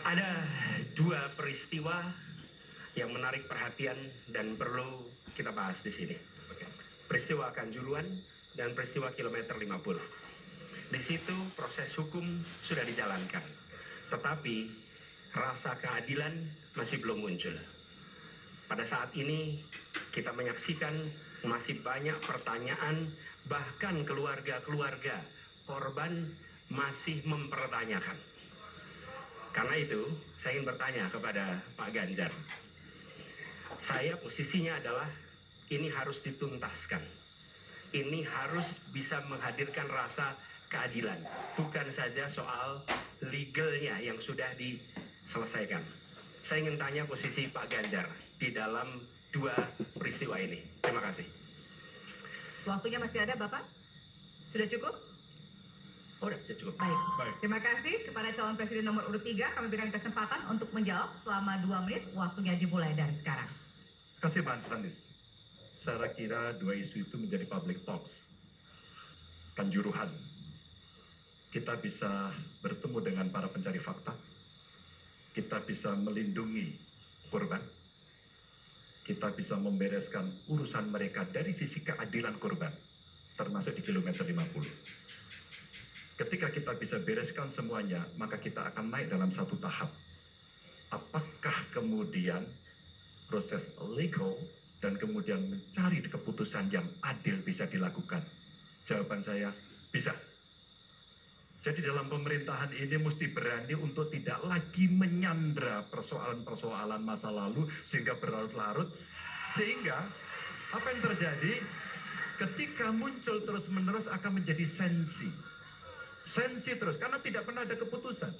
Ada dua peristiwa yang menarik perhatian dan perlu kita bahas di sini. Peristiwa Kanjuruhan dan peristiwa kilometer 50. Di situ proses hukum sudah dijalankan, tetapi rasa keadilan masih belum muncul. Pada saat ini kita menyaksikan masih banyak pertanyaan, bahkan keluarga-keluarga korban masih mempertanyakan. Karena itu, saya ingin bertanya kepada Pak Ganjar. Saya posisinya adalah ini harus dituntaskan. Ini harus bisa menghadirkan rasa keadilan. Bukan saja soal legalnya yang sudah diselesaikan. Saya ingin tanya posisi Pak Ganjar di dalam dua peristiwa ini. Terima kasih. Waktunya masih ada, Bapak? Sudah cukup? Oh, sudah cukup. Baik. Terima kasih kepada calon presiden nomor urut 3. Kami berikan kesempatan untuk menjawab selama 2 menit. Waktunya dimulai dari sekarang. Terima kasih, Pak Stanis. Saya kira dua isu itu menjadi public talks. Kanjuruhan. Kita bisa bertemu dengan para pencari fakta. Kita bisa melindungi korban. Kita bisa membereskan urusan mereka dari sisi keadilan korban, termasuk di kilometer 50. Ketika kita bisa bereskan semuanya, maka kita akan naik dalam satu tahap. Apakah kemudian proses legal dan kemudian mencari keputusan yang adil bisa dilakukan? Jawaban saya, bisa. Jadi dalam pemerintahan ini mesti berani untuk tidak lagi menyandra persoalan-persoalan masa lalu sehingga berlarut-larut. Sehingga apa yang terjadi ketika muncul terus-menerus akan menjadi sensi. Sensi terus, karena tidak pernah ada keputusan.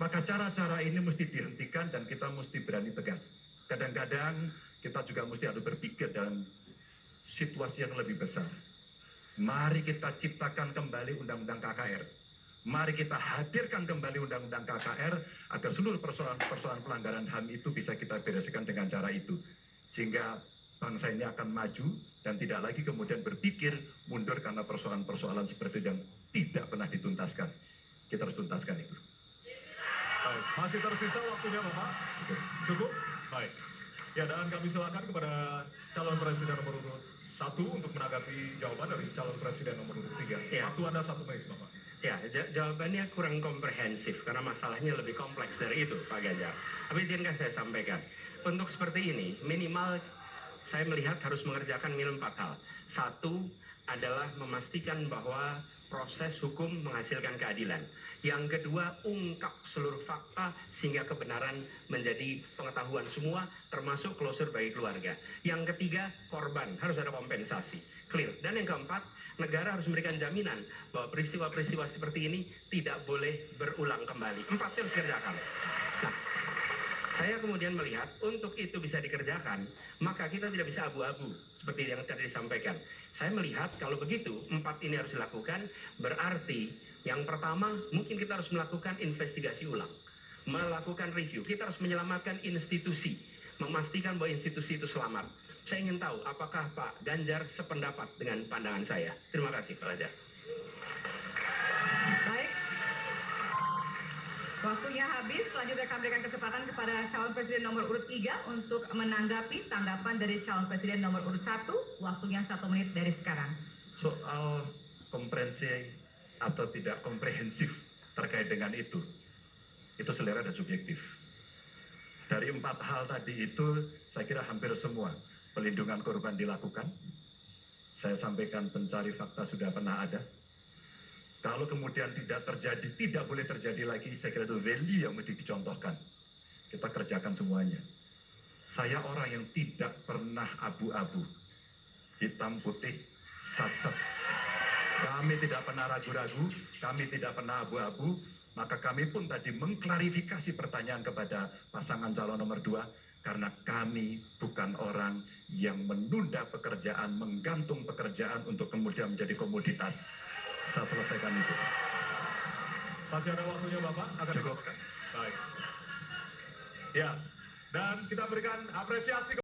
Maka cara-cara ini mesti dihentikan dan kita mesti berani tegas. Kadang-kadang kita juga mesti harus berpikir dalam situasi yang lebih besar. Mari kita ciptakan kembali Undang-Undang KKR. Mari kita hadirkan kembali Undang-Undang KKR agar seluruh persoalan pelanggaran HAM itu bisa kita bereskan dengan cara itu. Sehingga bangsa ini akan maju dan tidak lagi kemudian berpikir mundur karena persoalan-persoalan seperti itu yang tidak pernah dituntaskan. Kita harus tuntaskan itu. Baik, masih tersisa waktunya Bapak? Cukup? Baik. Ya, dan kami silakan kepada calon presiden nomor urut 1 untuk menanggapi jawaban dari calon presiden nomor urut 3. Ya. Waktu Anda 1 menit, Bapak. Ya, jawabannya kurang komprehensif karena masalahnya lebih kompleks dari itu, Pak Ganjar. Tapi izinkan saya sampaikan. Untuk seperti ini, minimal saya melihat harus mengerjakan minimum 4 hal. 1 adalah memastikan bahwa proses hukum menghasilkan keadilan. Yang kedua, ungkap seluruh fakta sehingga kebenaran menjadi pengetahuan semua, termasuk closure bagi keluarga. Yang ketiga, korban harus ada kompensasi. Clear. Dan yang keempat, negara harus memberikan jaminan bahwa peristiwa-peristiwa seperti ini tidak boleh berulang kembali. 4 itu harus dikerjakan. Nah, saya kemudian melihat untuk itu bisa dikerjakan, maka kita tidak bisa abu-abu seperti yang tadi disampaikan. Saya melihat kalau begitu 4 ini harus dilakukan, berarti yang pertama mungkin kita harus melakukan investigasi ulang, melakukan review. Kita harus menyelamatkan institusi, memastikan bahwa institusi itu selamat. Saya ingin tahu apakah Pak Ganjar sependapat dengan pandangan saya. Terima kasih Pak Ganjar. Baik. Waktunya habis. Selanjutnya kami berikan kesempatan kepada calon presiden nomor urut 3 untuk menanggapi tanggapan dari calon presiden nomor urut 1. Waktunya 1 menit dari sekarang. Soal komprehensi atau tidak komprehensif terkait dengan itu selera dan subjektif. Dari 4 hal tadi itu, saya kira hampir semua pelindungan korban dilakukan. Saya sampaikan pencari fakta sudah pernah ada. Kalau kemudian tidak terjadi, tidak boleh terjadi lagi, saya kira itu value yang mesti dicontohkan. Kita kerjakan semuanya. Saya orang yang tidak pernah abu-abu. Hitam putih, sat-sat. Kami tidak pernah ragu-ragu, kami tidak pernah abu-abu, maka kami pun tadi mengklarifikasi pertanyaan kepada pasangan calon nomor 2, karena kami bukan orang yang menunda pekerjaan, menggantung pekerjaan untuk kemudian menjadi komoditas. Saya selesaikan itu. Masih ada waktunya Bapak? Akan Cukup. Baik. Ya, dan kita berikan apresiasi